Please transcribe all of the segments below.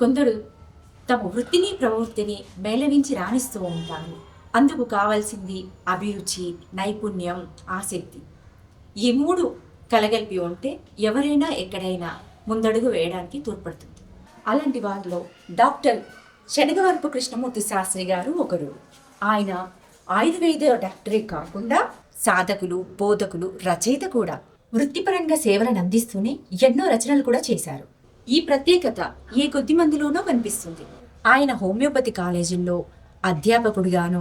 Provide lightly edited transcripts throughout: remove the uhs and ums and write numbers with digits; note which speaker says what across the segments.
Speaker 1: కొందరు తమ వృత్తిని ప్రవృత్తిని మేళవించి రాణిస్తూ ఉంటారు. అందుకు కావాల్సింది అభిరుచి, నైపుణ్యం, ఆసక్తి. ఈ మూడు కలగలిపి ఉంటే ఎవరైనా ఎక్కడైనా ముందడుగు వేయడానికి తోడ్పడుతుంది. అలాంటి వారిలో డాక్టర్ శనగవరపు కృష్ణమూర్తి శాస్త్రి గారు ఒకరు. ఆయన ఆయుర్వేద డాక్టరే కాకుండా సాధకులు, బోధకులు, రచయిత కూడా. వృత్తిపరంగా సేవలను అందిస్తూనే ఎన్నో రచనలు కూడా చేశారు. ఈ ప్రత్యేకత ఏ కొద్ది మందిలోనో కనిపిస్తుంది. ఆయన హోమియోపతి కాలేజీల్లో అధ్యాపకుడిగాను,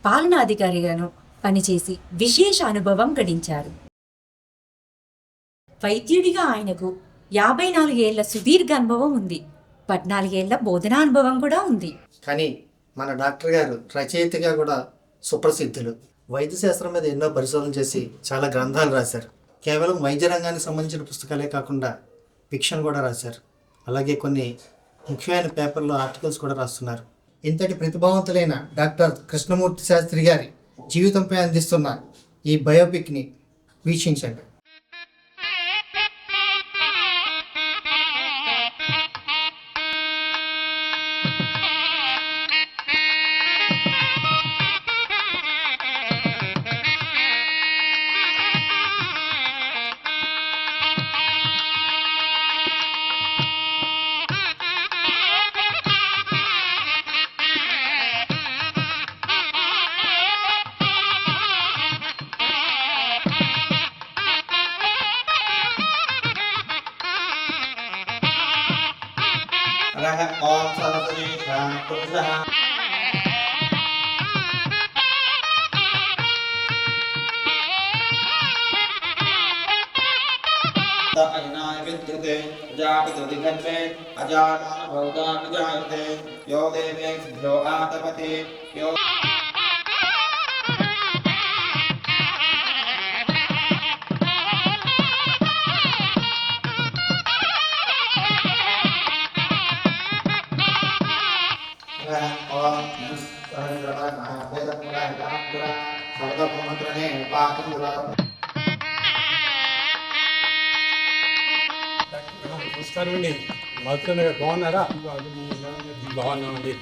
Speaker 1: పాలనాధికారిగాను పనిచేసి విశేష అనుభవం గడించారు. వైద్యుడిగా ఆయనకు 54 ఏళ్ల సుదీర్ఘ అనుభవం ఉంది. 14 ఏళ్ల బోధనా అనుభవం కూడా ఉంది.
Speaker 2: కానీ మన డాక్టర్ గారు రచయితగా కూడా సుప్రసిద్ధులు. వైద్య శాస్త్రం మీద ఎన్నో పరిశోధన చేసి చాలా గ్రంథాలు రాశారు. కేవలం వైద్య రంగానికి సంబంధించిన పుస్తకాలే కాకుండా ఫిక్షన్ కూడా రాశారు. అలాగే కొన్ని ముఖ్యమైన పేపర్లో ఆర్టికల్స్ కూడా రాస్తున్నారు. ఇంతటి ప్రతిభావంతులైన డాక్టర్ కృష్ణమూర్తి శాస్త్రి గారి జీవితంపై అందిస్తున్న ఈ బయోపిక్ని వీక్షించండి. ఓం సరస్వతి పురుషః అయనాయ విద్యతే జాపితృతి గర్భే అజానభౌతాన్ జాయతే యో దేవేభ్యో ఆతపతే యో
Speaker 3: నమస్కారం అండి. మాత్రమే బాగున్నారా? బాగున్నామండి.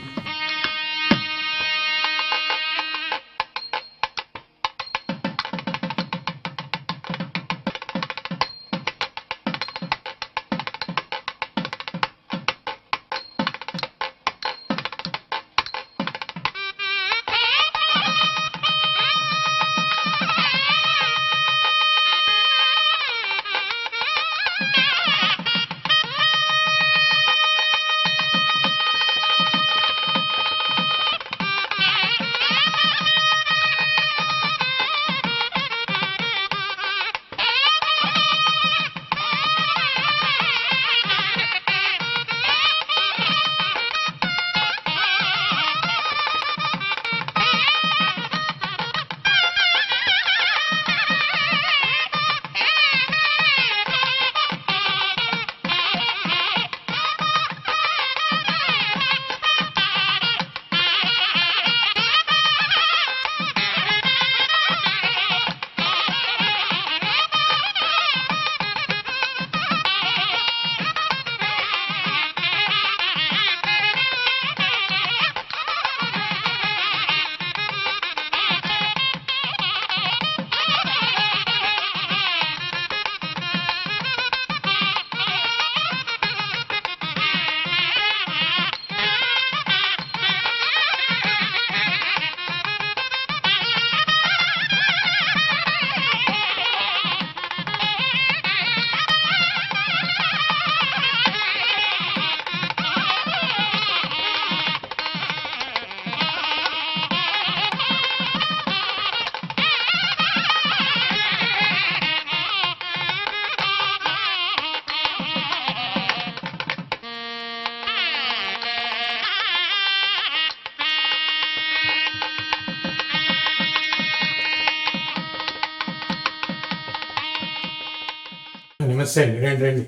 Speaker 3: నమస్తే అండి. రండి రండి.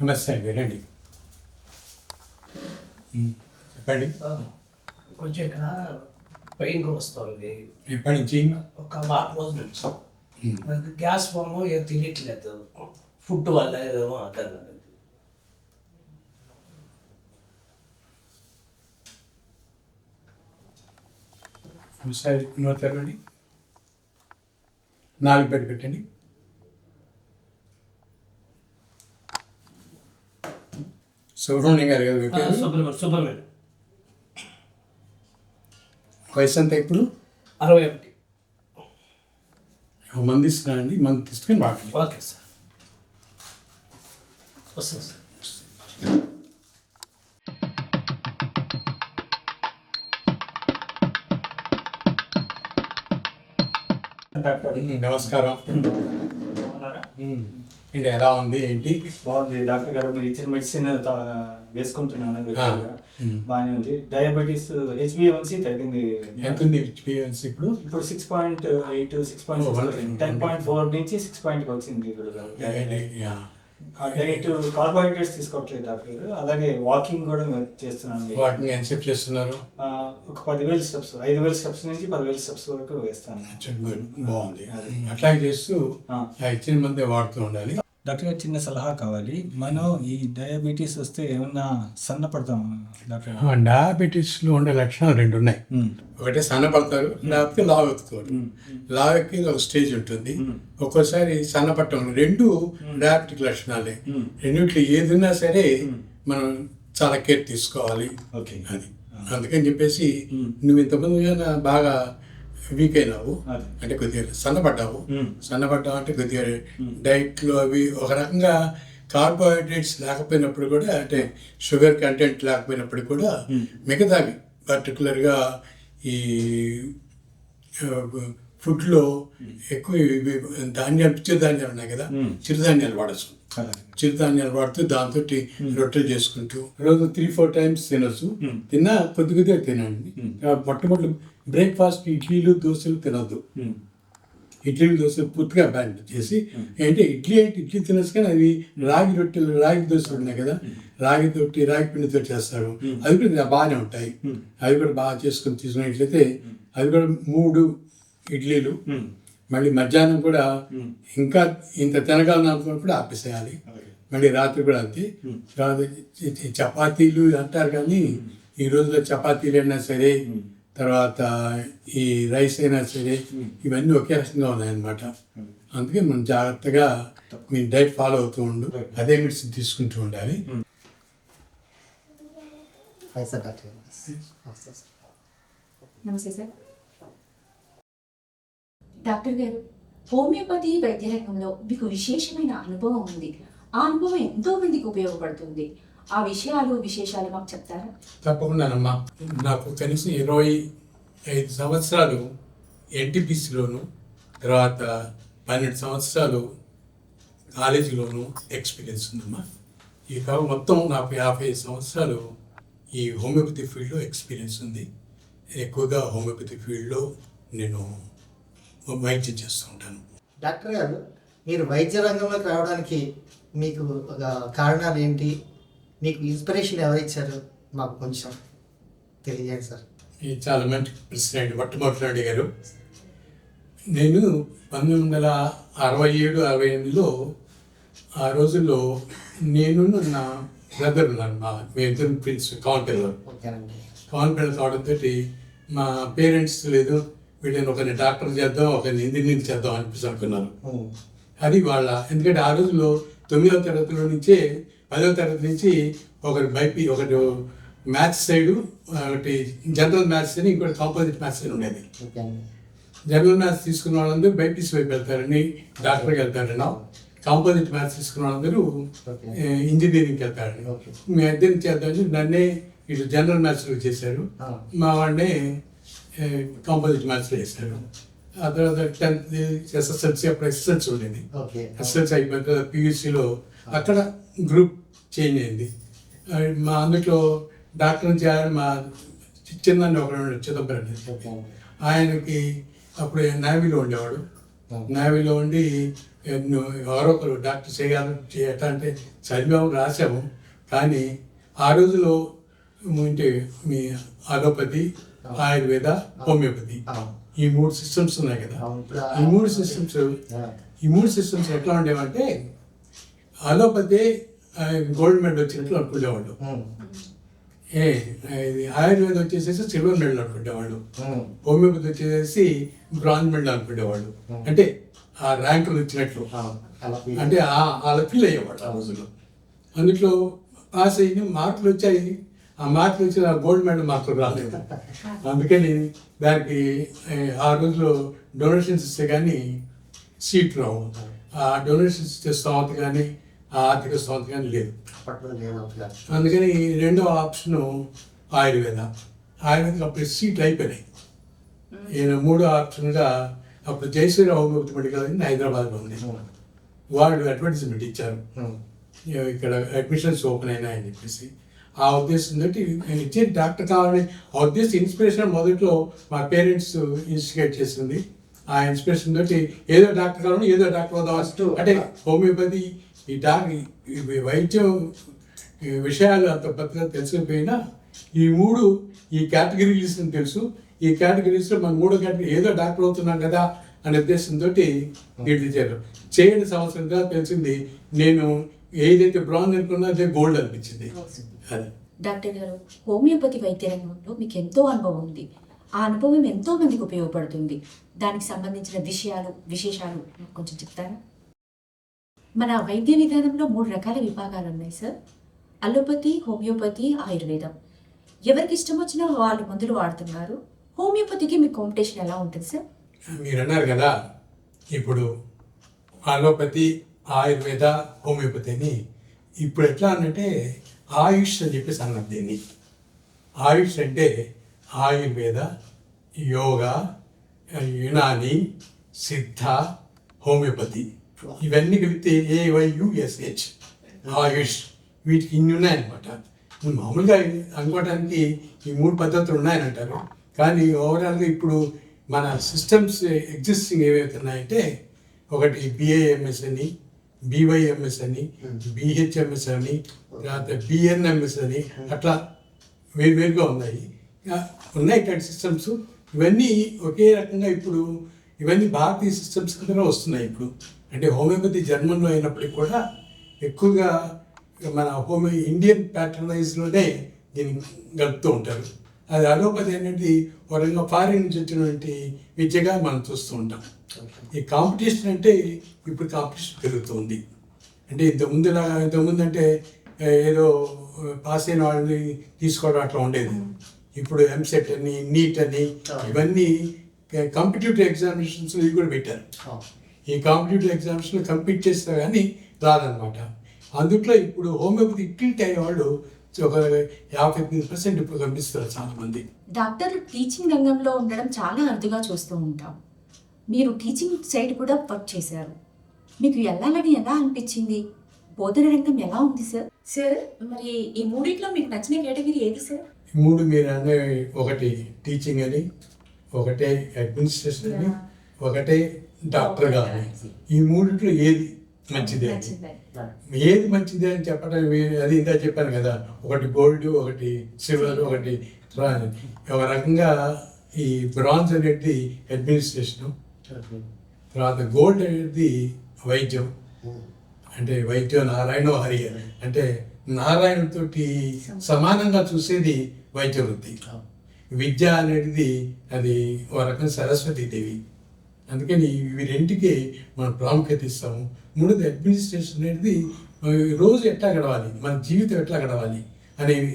Speaker 3: నమస్తే అండి. రండి. చెప్పండి.
Speaker 4: కొంచెం ఇక్కడ పెయిన్ వస్తుంది.
Speaker 3: ఎప్పటి నుంచి?
Speaker 4: ఒక 4 రోజుల నుంచి. మనకి గ్యాస్ ఫామ్ ఏం తినట్లేదు. ఫుడ్ వల్ల ఏదో అర్థం కాదు.
Speaker 3: ఒకసారి నోరు తెరవండి. 4 పెట్టి పెట్టండి. సుబ్రహ్మణ్యం గారు కదా మీ పేరు?
Speaker 4: సుబ్రహ్మణ్యం.
Speaker 3: వయసు ఎంత ఇప్పుడు?
Speaker 4: 61.
Speaker 3: మంది ఇస్తున్నానండి, మంది తీసుకుని మాట్లాడండి.
Speaker 4: ఓకే సార్, వస్తాను సార్.
Speaker 3: నమస్కారం. ఇది ఎలా ఉంది ఏంటి?
Speaker 5: బాగుంది డాక్టర్ గారు, మీరు ఇచ్చిన మెడిసిన్ వేసుకుంటున్నాను.
Speaker 3: ఆ.
Speaker 5: బాగానే ఉంది. డయాబెటీస్ HbA1c తగ్గింది.
Speaker 3: ఎంత ఉంది ఎక్స్పీరియన్స్ ఇప్పుడు?
Speaker 5: ఇప్పుడు 6.8 6.6 10.4 నుంచి 6 వచ్చింది.
Speaker 3: యా.
Speaker 5: డైరెక్ట్ కార్బోహైడ్రేట్స్ తీసుకోవట్లేదు డాక్టర్ గారు. అలాగే వాకింగ్ కూడా చేస్తున్నాను.
Speaker 3: వాటిని ఎన్సెప్ట్ చేస్తున్నారు?
Speaker 5: ఒక 10,000 స్టెప్స్, 5,000 స్టెప్స్ నుంచి 10,000 స్టెప్స్ వరకు వేస్తాను.
Speaker 3: బాగుంది. అట్లాగే చేస్తూ ఇచ్చిన మందే వాడుతూ ఉండాలి.
Speaker 5: డాక్టర్ గారు, చిన్న సలహా కావాలి. మనం ఈ డయాబెటీస్ వస్తే ఏమన్నా సన్నపడతామా డాక్టర్ గారు?
Speaker 3: డయాబెటీస్లో ఉండే లక్షణాలు 2 ఉన్నాయి. ఒకటి సన్నపడతారు, లేకపోతే లావెక్కుతారు. లావెక్కి ఒక స్టేజ్ ఉంటుంది. ఒక్కోసారి సన్నపడటం 2 డయాబెటిక్ లక్షణాలే. రెండిట్లో ఏదైనా సరే మనం చాలా కేర్ తీసుకోవాలి.
Speaker 5: ఓకే.
Speaker 3: అది అందుకని చెప్పేసి నువ్వు ఇంతకుముందు బాగా వీక్ అయినావు, అంటే కొద్దిగా సన్నపడ్డావు. సన్నపడ్డావు అంటే కొద్దిగా డైట్లో అవి ఒక రకంగా కార్బోహైడ్రేట్స్ లేకపోయినప్పుడు కూడా, అంటే షుగర్ కంటెంట్ లేకపోయినప్పుడు కూడా మిగతావి పర్టికులర్గా ఈ ఫుడ్లో ఎక్కువ ధాన్యాలు, చిరుధాన్యాలు ఉన్నాయి కదా, చిరుధాన్యాలు వాడచ్చు. చిరుధాన్యాలు వాడుతూ దాంతో రొట్టెలు చేసుకుంటూ రోజు 3-4 టైమ్స్ తినొచ్చు. తిన్నా కొద్దిగా తినండి. మొట్టమొదటి బ్రేక్ఫాస్ట్ ఇడ్లీలు దోశలు తినొద్దు. ఇడ్లీలు దోశలు పూర్తిగా బ్యాన్ చేసి, ఏంటంటే ఇడ్లీ తినచ్చు, కానీ అవి రాగి రొట్టెలు, రాగి దోశలు ఉన్నాయి కదా, రాగి పిండితో చేస్తారు. అవి కూడా బాగానే ఉంటాయి. అవి కూడా బాగా చేసుకొని తీసుకున్నట్లయితే అవి కూడా 3 ఇడ్లీలు, మళ్ళీ మధ్యాహ్నం కూడా ఇంకా ఇంత తినగలను అనుకున్నప్పుడు ఆపేసేయాలి. మళ్ళీ రాత్రి కూడా అంతే. చపాతీలు అంటారు, కానీ ఈ రోజుల్లో చపాతీలు అయినా సరే, తర్వాత ఈ రైస్ అయినా సరే, ఇవన్నీ ఒకే రకంగా ఉన్నాయన్నమాట. అందుకే మనం జాగ్రత్తగా మీ డైట్ ఫాలో అవుతూ ఉండు, అదే మెడిసిన్ తీసుకుంటూ ఉండాలి.
Speaker 1: నమస్తే సార్. డాక్టర్ గారు, హోమియోపతి వైద్య రంగంలో మీకు విశేషమైన అనుభవం ఉంది. ఆ అనుభవం ఎంతో మందికి ఉపయోగపడుతుంది. ఆ విశేషాలు మాకు చెప్తారా?
Speaker 3: తప్పకుండానమ్మా. నాకు కనీసం 25 సంవత్సరాలు NTPCలోను, తర్వాత 12 సంవత్సరాలు కాలేజీలోను ఎక్స్పీరియన్స్ ఉందమ్మా. ఈ మొత్తం నాకు 55 సంవత్సరాలు ఈ హోమియోపతి ఫీల్డ్లో ఎక్స్పీరియన్స్ ఉంది. ఎక్కువగా హోమియోపతి ఫీల్డ్లో నేను వైద్యం చేస్తూ ఉంటాను.
Speaker 2: డాక్టర్ గారు, మీరు వైద్య రంగంలోకి రావడానికి మీకు కారణాలు ఏంటి? మీకు ఇన్స్పిరేషన్ ఎవరిచ్చారు? మాకు కొంచెం తెలియజేయండి సార్.
Speaker 3: ఇది చాలా మంచి ప్రశ్న అండి. మొట్టమొదటి అడిగారు. నేను 1967-68లో ఆ రోజుల్లో నేను నా బ్రదర్ ఉన్నాను, మీ ఇద్దరు ప్రిన్స్ కాన్పెల్లర్. కాన్పెల్లర్ కావడంతో మా పేరెంట్స్ లేదు, వీళ్ళని ఒకరిని డాక్టర్ చేద్దాం, ఒకరిని ఇంజనీర్ చేద్దాం అనుకున్నారు. అది వాళ్ళ, ఎందుకంటే ఆ రోజుల్లో 9వ తరగతిలో నుంచే 10వ తరగతి నుంచి ఒకటి మ్యాథ్స్ సైడు, ఒకటి జనరల్ మ్యాథ్స్ అని, ఇంకోటి కాంపోజిట్ మ్యాథ్స్ అని ఉండేది. జనరల్ మ్యాథ్స్ తీసుకున్న వాళ్ళందరూ బైపీసీ వైపు వెళ్తారని, డాక్టర్కి వెళ్తారని. కాంపోజిట్ మ్యాథ్స్ తీసుకున్న వాళ్ళందరూ ఇంజనీరింగ్కి వెళ్తారని. మీ ఇద్దరిని చేద్దామని నన్నే ఇటు జనరల్ మ్యాథ్స్లో చేశారు, మా వాడిని కాంపోజిట్ మ్యాథ్స్లో చేశారు. ఆ తర్వాత 10th SSLC, అప్పుడు SSLC ఉండేది. SSLC అయిపోయిన తర్వాత PUCలో అక్కడ గ్రూప్ చేంజ్ అయింది. మా అందులో డాక్టర్ చేయాలని మా చిన్న ఒకడు చిదంబరం, ఆయనకి అప్పుడు నేవీలో ఉండేవాడు. నేవీలో ఉండి ఎవరో ఒకరు డాక్టర్ చేయటం అంటే చదివాము, రాసాము. కానీ ఆ రోజులో అంటే మీ అలోపతి, ఆయుర్వేద, హోమియోపతి, ఈ 3 సిస్టమ్స్ ఉన్నాయి కదా. ఈ మూడు సిస్టమ్స్ ఎట్లా ఉండేవంటే, అలోపతి గోల్డ్ మెడల్ వచ్చినట్లు అనుకునేవాళ్ళు. ఇది ఆయుర్వేదం వచ్చేసేసి సిల్వర్ మెడల్ అనుకునేవాళ్ళు, హోమియోపతి వచ్చేసి బ్రాంజ్ మెడల్ అనుకునేవాళ్ళు. అంటే ఆ ర్యాంకులు వచ్చినట్లు, అంటే అలా ఫీల్ అయ్యేవాడు ఆ రోజుల్లో. అందులో పాస్ అయ్యి మార్కులు వచ్చాయి, ఆ మార్కులు వచ్చి ఆ గోల్డ్ మెడల్ మార్కులు రాలేదు. అందుకని దానికి ఆ రోజులో డొనేషన్స్ ఇస్తే కానీ సీట్ రావు. ఆ డొనేషన్స్ ఇచ్చే స్తోమత కానీ ఆ ఆర్థిక స్తోమత కానీ లేదు. అందుకని రెండో ఆప్షను ఆయుర్వేదం అప్పుడు సీట్లు అయిపోయినాయి. ఈయన మూడో ఆప్షన్గా అప్పుడు జయశ్రీరావు హోమియోపతి మెడికల్ అని హైదరాబాద్లో ఉంది. వాళ్ళు అడ్వర్టైజ్మెంట్ ఇచ్చారు, ఇక్కడ అడ్మిషన్స్ ఓపెన్ అయినాయని చెప్పేసి. ఆ ఉద్దేశంతో ఇచ్చే డాక్టర్ కావాలని ఆ ఉద్దేశం ఇన్స్పిరేషన్ మొదట్లో మా పేరెంట్స్ ఇన్స్టిగేట్ చేసింది. ఆ ఇన్స్పిరేషన్ తోటి ఏదో డాక్టర్ కావాలని ఏదో డాక్టర్ అవుదాం అంటే హోమియోపతి ఈ వైద్యం విషయాలు అంత పెద్దగా తెలిసిపోయినా ఈ కేటగిరీస్ తెలుసు. ఈ కేటగిరీస్లో మన 3వ కేటగిరీ ఏదో డాక్టర్ అవుతున్నాం కదా అనే ఉద్దేశంతో దీంట్లో చేయని సంవత్సరంగా తెలిసింది. నేను ఏదైతే బ్రాంజ్ అనుకున్నా అదే గోల్డ్ అనిపించింది. అది
Speaker 1: డాక్టర్ గారు, హోమియోపతి వైద్య రంగంలో మీకు ఎంతో అనుభవం ఉంది. ఆ అనుభవం ఎంతో మందికి ఉపయోగపడుతుంది. దానికి సంబంధించిన విశేషాలు కొంచెం చెప్తారా? మన వైద్య విధానంలో 3 రకాల విభాగాలు ఉన్నాయి సార్. అలోపతి, హోమియోపతి, ఆయుర్వేదం. ఎవరికి ఇష్టం వచ్చినా వాళ్ళు మందులు వాడుతున్నారు. హోమియోపతికి మీ కాంపిటీషన్ ఎలా ఉంటుంది సార్?
Speaker 3: మీరు అన్నారు కదా, ఇప్పుడు అలోపతి, ఆయుర్వేద, హోమియోపతి అని. ఇప్పుడు ఎట్లా అనంటే ఆయుష్ అని చెప్పేసి అన్నారు దీన్ని. ఆయుష్ అంటే ఆయుర్వేద, యోగా, యునాని, సిద్ధ, హోమియోపతి ఇవన్నీ కలిపితే AYUSH ఆయుష్. వీటికి ఇన్ని ఉన్నాయన్నమాట. మామూలుగా అనుకోవడానికి ఈ 3 పద్ధతులు ఉన్నాయని అంటారు, కానీ ఓవరాల్గా ఇప్పుడు మన సిస్టమ్స్ ఎగ్జిస్టింగ్ ఏవైతున్నాయంటే ఒకటి BAMS అని, BYMS అని, BHMS అని, తర్వాత BNMS అని, అట్లా వేరువేరుగా ఉన్నాయి ఇట్లాంటి సిస్టమ్స్. ఇవన్నీ ఒకే రకంగా ఇప్పుడు ఇవన్నీ భారతీయ సిస్టమ్స్ కింద వస్తున్నాయి ఇప్పుడు. అంటే హోమియోపతి జర్మన్లో అయినప్పటికీ కూడా ఎక్కువగా మన ఇండియన్ ప్యాటర్నైజ్లోనే దీన్ని గడుపుతూ ఉంటారు. అది అలోపతి అనేది ఒక రకంగా ఫారిన్ నుంచి వచ్చినటువంటి విద్యగా మనం చూస్తూ ఉంటాం. ఈ కాంపిటీషన్ అంటే ఇప్పుడు కాంపిటీషన్ పెరుగుతుంది. అంటే ఇంతకుముందు అంటే ఏదో పాస్ అయిన వాళ్ళని తీసుకోవడం అట్లా ఉండేది. ఇప్పుడు ఎంసెట్ అని, నీట్ అని ఇవన్నీ కాంపిటేటివ్ ఎగ్జామినేషన్స్ ఇవి కూడా పెట్టారు. ఈ కాంపిటేటివ్ ఎగ్జామినేషన్లో కంపీట్ చేస్తే కానీ రాదనమాట. అందుట్లో ఇప్పుడు హోమియోపతి ఇట్టింటి అయ్యేవాళ్ళు ఒక 53% ఇప్పుడు కనిపిస్తారు చాలామంది.
Speaker 1: డాక్టర్లు టీచింగ్ రంగంలో ఉండడం చాలా అరుదుగా చూస్తూ ఉంటాం. మీరు టీచింగ్ సైడ్ కూడా వర్క్ చేశారు. మీకు వెళ్ళాలని ఎలా అనిపించింది? బోధన రంగం ఎలా ఉంది సార్? సార్, మరి ఈ మూడిట్లో మీకు నచ్చిన కేటగిరీ ఏది సార్?
Speaker 3: 3 మీరు అనే ఒకటి టీచింగ్ అని, ఒకటే అడ్మినిస్ట్రేషన్ అని, ఒకటే డాక్టర్గా అని. ఈ 3లో ఏది మంచిదే? ఏది మంచిది అని చెప్పడం అది ఇందా చెప్పాను కదా, ఒకటి గోల్డ్, ఒకటి సిల్వర్, ఒకటి ఒక రకంగా ఈ బ్రాంజ్ అనేది అడ్మినిస్ట్రేషన్, తర్వాత గోల్డ్ అనేది వైద్యం. అంటే వైద్యం నారాయణ హరి అంటే నారాయణతోటి సమానంగా చూసేది వైద్య వృత్తి. విద్య అనేది అది ఒక రకం సరస్వతీదేవి. అందుకని ఇవి రెండుకి మనం ప్రాముఖ్యత ఇస్తాము. 3ది అడ్మినిస్ట్రేషన్ అనేది రోజు ఎట్లా గడవాలి, మన జీవితం ఎట్లా గడవాలి అనేవి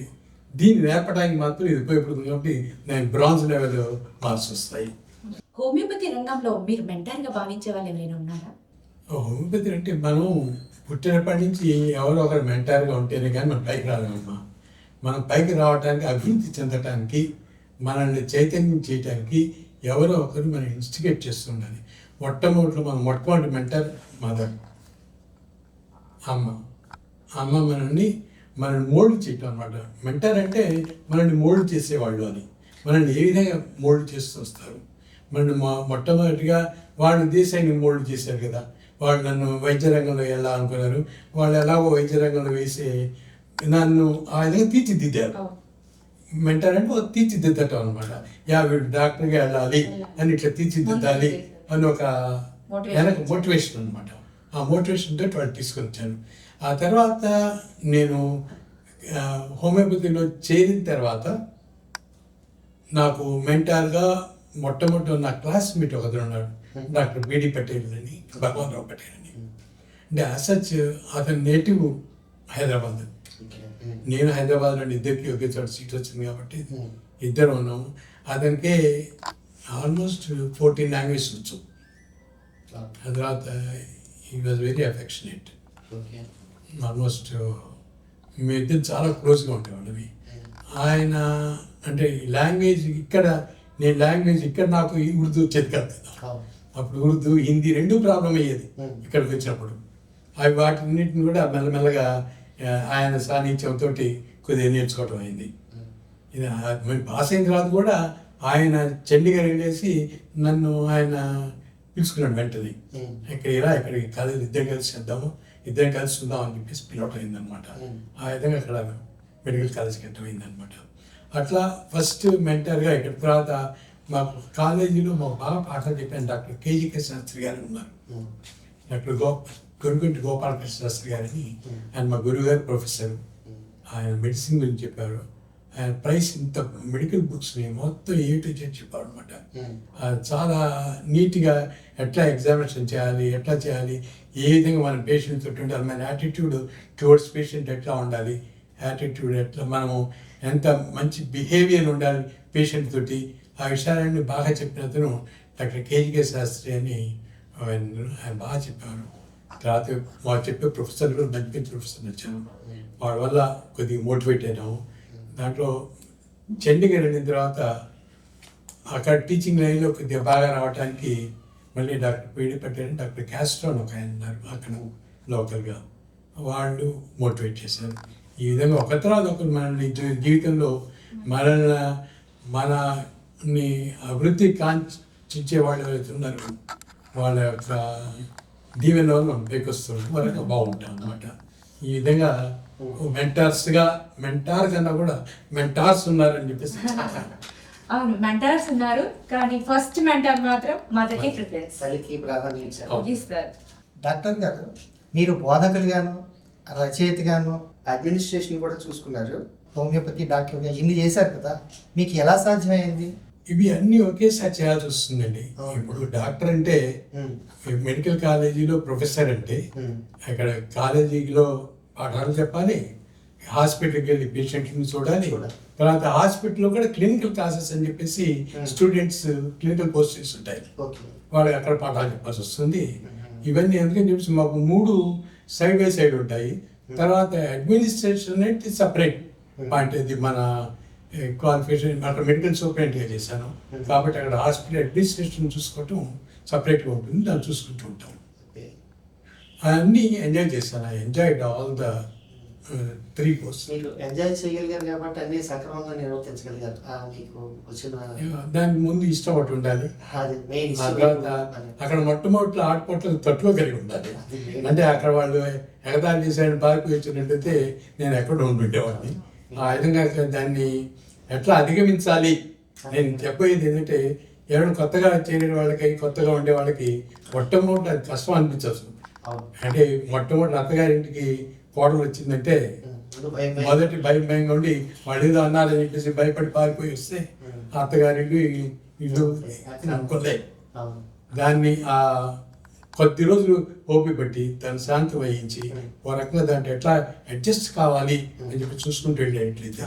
Speaker 3: దీన్ని నేర్పడానికి మాత్రం ఇది ఉపయోగపడుతుంది. కాబట్టి నేను బ్రాంజ్ లెవెల్ మార్క్స్ వస్తాయి.
Speaker 1: హోమియోపతి రంగంలో మీరు మెంటర్గా భావించే వాళ్ళు ఎవరైనా ఉన్నారా?
Speaker 3: హోమియోపతి అంటే మనం పుట్టినప్పటి నుంచి ఎవరో ఒకరు మెంటర్గా ఉంటేనే కానీ మనం పైకి రాలేమమ్మా. మనం పైకి రావడానికి, అభివృద్ధి చెందటానికి, మనల్ని చైతన్యం చేయడానికి ఎవరో ఒకరు మనం ఇన్స్టిగేట్ చేస్తుండాలి. మొట్టమొదటి మెంటర్ మదర్, అమ్మ మనల్ని మోల్డ్ చేయటం అనమాట. మెంటర్ అంటే మనల్ని మోల్డ్ చేసేవాళ్ళు అని. మనల్ని ఏ విధంగా మోల్డ్ చేస్తూ వస్తారు? మనల్ని మొట్టమొదటిగా వాళ్ళు దేశాన్ని మోల్డ్ చేశారు కదా. వాళ్ళు నన్ను వైద్య రంగంలో వెళ్ళాలనుకున్నారు. వాళ్ళు ఎలాగో వైద్య రంగంలో వేసి నన్ను ఆ విధంగా తీర్చిదిద్దారు. మెంటర్ అంటే తీర్చిదిద్దటం అనమాట. వీడు డాక్టర్గా వెళ్ళాలి అని ఇట్లా తీర్చిదిద్దాలి అని ఒక మోటివేషన్ అనమాట. ఆ మోటివేషన్ తోటి వాళ్ళు తీసుకొని వచ్చాను. ఆ తర్వాత నేను హోమియోపతిలో చేరిన తర్వాత నాకు మెంటార్గా మొట్టమొదటి నా క్లాస్మేట్ ఒకరు ఉన్నాడు, డాక్టర్ బిడి పటేల్ అని, భగవాన్ పటేల్ అని. అంటే అసచ్ అతని నేటివ్ హైదరాబాద్, నేను హైదరాబాద్ నుండి ఇద్దరికి ఒకే చోట సీట్ వచ్చింది కాబట్టి ఇద్దరు ఉన్నాము. అతనికి ఆల్మోస్ట్ 14 లాంగ్వేజ్ వచ్చు. ఆ తర్వాత he was very affectionate. Almost మేమిద్దరు చాలా క్లోజ్గా ఉండేవాళ్ళవి. ఆయన అంటే లాంగ్వేజ్ ఇక్కడ నేను లాంగ్వేజ్ ఇక్కడ నాకు ఈ ఉర్దూ వచ్చేది కాదు కదా. అప్పుడు ఉర్దూ హిందీ రెండూ ప్రాబ్లం అయ్యేది ఇక్కడికి వచ్చినప్పుడు. అవి వాటిన్నిటిని కూడా మెల్లమెల్లగా ఆయన సాన్నిధ్యంతో కొద్దిగా నేర్చుకోవడం అయింది. ఇది మేము పాస్ అయిన తర్వాత కూడా ఆయన చండీగఢ్ వెళ్ళేసి నన్ను ఆయన పిలుచుకున్నాడు వెంటనే. ఇక్కడికి కాలేజ్ ఇద్దరం కలిసి చేద్దాము, ఇద్దరం కలిసి ఉందాం అని చెప్పేసి పిలవటం అయిందనమాట. ఆ విధంగా అక్కడ మెడికల్ కాలేజ్కి ఎంటర్ అయిందనమాట. అట్లా ఫస్ట్ మెంటర్గా ఇక్కడ. తర్వాత మాకు కాలేజీలో మాకు బాగా పాఠాలు చెప్పాను డాక్టర్ కేజీకే శాస్త్రి గారు ఉన్నారు. డాక్టర్ గొరుగుంటి గోపాలకృష్ణ శాస్త్రి గారిని, ఆయన మా గురువు గారు ప్రొఫెసర్. ఆయన మెడిసిన్ గురించి చెప్పారు. ఆయన ప్రైస్ ఇంత మెడికల్ బుక్స్ని మొత్తం ఏమిటో చెప్పారు అనమాట. చాలా నీట్గా ఎట్లా ఎగ్జామినేషన్ చేయాలి, ఎట్లా చేయాలి, ఏ విధంగా మన పేషెంట్ తోటి ఉండాలి, మన యాటిట్యూడ్ టువర్డ్స్ పేషెంట్ ఎట్లా ఉండాలి, యాటిట్యూడ్ ఎట్లా మనము ఎంత మంచి బిహేవియర్ ఉండాలి పేషెంట్ తోటి, ఆ విషయాలన్నీ బాగా చెప్పిన అతను డాక్టర్ కేజీకే శాస్త్రి అని ఆయన బాగా చెప్పారు. తర్వాత మాకు చెప్పే ప్రొఫెసర్ కూడా మంచి మంచి ప్రొఫెసర్ వచ్చాను. వాళ్ళ వల్ల కొద్దిగా మోటివేట్ అయినాము. దాంట్లో చండీగఢ్ వెళ్ళిన తర్వాత అక్కడ టీచింగ్ లైన్లో కొద్దిగా బాగా రావడానికి మళ్ళీ doctor PD Patel, doctor Castro అని ఒక ఆయన ఉన్నారు అక్కడ లోకల్గా, వాళ్ళు మోటివేట్ చేశారు. ఈ విధంగా ఒక తర్వాత ఒకరు మనల్ని జీవితంలో మనని అభివృద్ధి కాంక్షించే వాళ్ళు ఎవరైతే ఉన్నారు వాళ్ళ యొక్క దీవెన వల్ల మనం పైకి వస్తుంది, వాళ్ళకి బాగుంటాం అన్నమాట. ఈ విధంగా మెంటార్ కన్నా కూడా మెంటార్స్ ఉన్నారని చెప్పేసి.
Speaker 1: అవును, మెంటార్స్ ఉన్నారు, కానీ ఫస్ట్ మెంటార్ మాత్రం మదర్కి ప్రిఫరెన్స్ ఇస్తారు.
Speaker 2: డాక్టర్ గారు, మీరు బోధకులుగాను, రచయితగాను, అడ్మినిస్ట్రేషన్ కూడా చూసుకున్నారు, హోమియోపతి డాక్టర్గా ఇన్ని చేశారు కదా, మీకు ఎలా సాధ్యమైంది?
Speaker 3: ఇవి అన్నీ ఒకేసారి చేయాల్సి వస్తుందండి. ఇప్పుడు డాక్టర్ అంటే మెడికల్ కాలేజీలో ప్రొఫెసర్ అంటే అక్కడ కాలేజీలో పాఠాలు చెప్పాలి, హాస్పిటల్కి వెళ్ళి పేషెంట్ని చూడాలి, తర్వాత హాస్పిటల్లో కూడా క్లినికల్ క్లాసెస్ అని చెప్పేసి స్టూడెంట్స్ క్లినికల్ కోర్సెస్ ఉంటాయి, వాళ్ళకి అక్కడ పాఠాలు చెప్పాల్సి వస్తుంది. ఇవన్నీ ఎందుకని చెప్పేసి మాకు 3 సైడ్ బై సైడ్ ఉంటాయి. తర్వాత అడ్మినిస్ట్రేషన్ అనేది సపరేట్ పాయింట్. ఇది మన క్వాలిఫికేషన్ అక్కడ మెడికల్ సూపరింటెండెంట్గా చేశాను కాబట్టి అక్కడ హాస్పిటల్ అడ్మినిస్ట్రేషన్ చూసుకోవటం సపరేట్గా ఉంటుంది, దాన్ని చూసుకుంటూ ఉంటాం. అన్నీ ఎంజాయ్ చేశాను. I enjoyed all the 3 course.
Speaker 2: మీరు ఎంజాయ్ చేయగలిగారు కాబట్టి అన్ని సక్రమంగా నిర్వర్తించగలిగారు. మీకు వచ్చిన
Speaker 3: దానికి ముందు ఇష్టం ఒకటి ఉండాలి, అక్కడ మొట్టమొదటి ఆటపోట్లకు తట్టుకోగలిగి ఉండాలి. అంటే అక్కడ వాళ్ళు ఎగతాళి చేసాడు పార్కు వచ్చినట్టయితే నేను ఎక్కడ ఉంటుండేవాడిని. ఆ విధంగా దాన్ని ఎట్లా అధిగమించాలి నేను చెప్పేది ఏంటంటే, ఎవరైనా కొత్తగా చేరే వాళ్ళకి, కొత్తగా ఉండే వాళ్ళకి మొట్టమొదటి అది కష్టం అనిపించవచ్చు. అంటే మొట్టమొదటి అత్తగారింటికి కోడలు వచ్చిందంటే మొదటి భయంగా ఉండి వాళ్ళు ఏదో అన్నారని చెప్పేసి భయపడి పారిపోయి వస్తే అత్తగారింటి ఇల్లు అనుకోలే. దాన్ని ఆ కొద్ది రోజులు ఓపిక పట్టి దాన్ని శాంతి వహించి ఒక రకంగా దాంట్లో ఎట్లా అడ్జస్ట్ కావాలి అని చెప్పి చూసుకుంటూ వెళ్ళేట్లయితే